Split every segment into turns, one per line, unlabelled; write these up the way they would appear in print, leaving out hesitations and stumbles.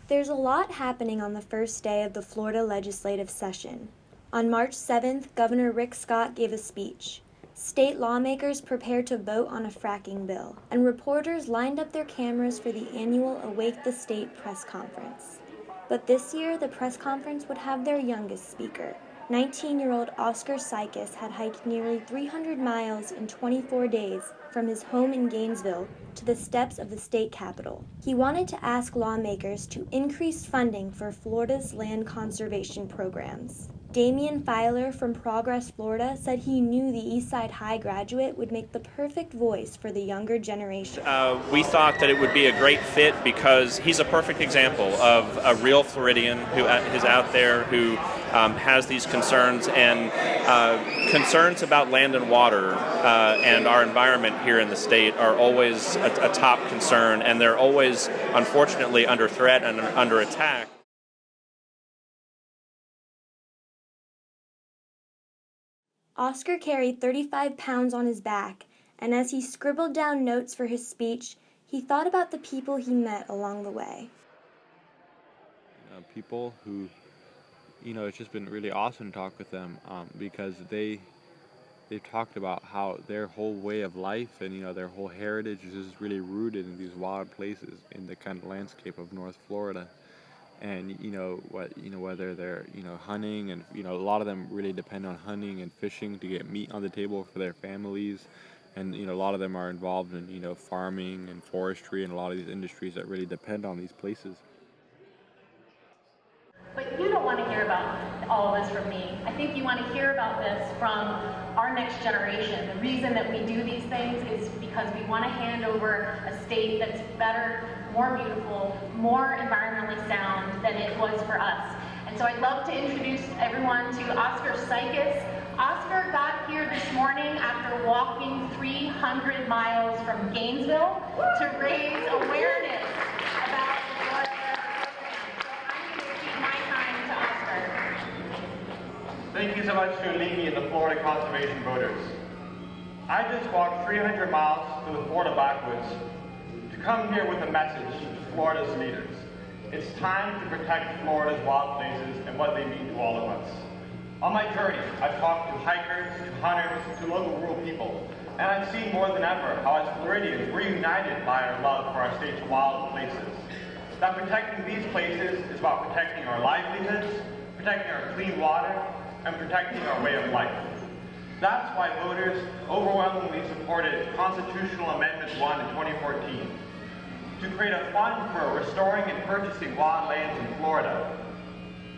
There's a lot happening on the first day of the Florida legislative session. On March 7th, Governor Rick Scott gave a speech. State lawmakers prepared to vote on a fracking bill, and reporters lined up their cameras for the annual Awake the State press conference. But this year, the press conference would have their youngest speaker. 19-year-old Oscar Psychas had hiked nearly 300 miles in 24 days from his home in Gainesville to the steps of the state capitol. He wanted to ask lawmakers to increase funding for Florida's land conservation programs. Damian Filer from Progress, Florida, said he knew the Eastside High graduate would make the perfect voice for the younger generation.
We thought that it would be a great fit because he's a perfect example of a real Floridian who is out there who has these concerns, and concerns about land and water and our environment here in the state are always a top concern, and they're always, unfortunately, under threat and under attack.
Oscar carried 35 pounds on his back, and as he scribbled down notes for his speech, he thought about the people he met along the way.
People who, it's just been really awesome to talk with them because they've talked about how their whole way of life and, their whole heritage is just really rooted in these wild places in the kind of landscape of North Florida. And whether they're hunting, and a lot of them really depend on hunting and fishing to get meat on the table for their families, and a lot of them are involved in farming and forestry and a lot of these industries that really depend on these places.
But you don't want to hear about all of this from me. I think you want to hear about this from our next generation. The reason that we do these things is because we want to hand over a state that's better, more beautiful, more environmentally sound than it was for us. And so I'd love to introduce everyone to Oscar Psychas. Oscar got here this morning after walking 300 miles from Gainesville to raise awareness about the Florida program. So I'm going to keep my time to Oscar.
Thank you so much for leading me in the Florida conservation voters. I just walked 300 miles to the Florida backwoods to come here with a message to Florida's leaders. It's time to protect Florida's wild places and what they mean to all of us. On my journey, I've talked to hikers, to hunters, to local rural people, and I've seen more than ever how as Floridians we're united by our love for our state's wild places. That protecting these places is about protecting our livelihoods, protecting our clean water, and protecting our way of life. That's why voters overwhelmingly supported Constitutional Amendment 1 in 2014 to create a fund for restoring and purchasing wild lands in Florida.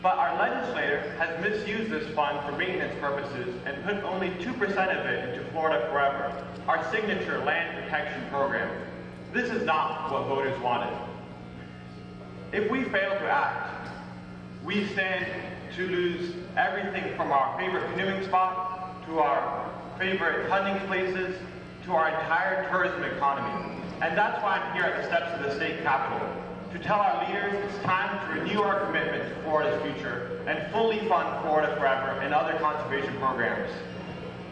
But our legislator has misused this fund for maintenance purposes and put only 2% of it into Florida Forever, our signature land protection program. This is not what voters wanted. If we fail to act, we stand to lose everything from our favorite canoeing spot, to our favorite hunting places, to our entire tourism economy. And that's why I'm here at the steps of the state capitol, to tell our leaders it's time to renew our commitment to Florida's future and fully fund Florida Forever and other conservation programs.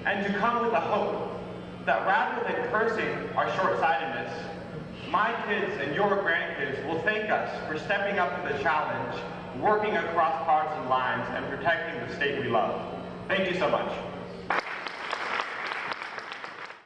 And to come with a hope that rather than cursing our short-sightedness, my kids and your grandkids will thank us for stepping up to the challenge, working across partisan lines, and protecting the state we love. Thank you so much.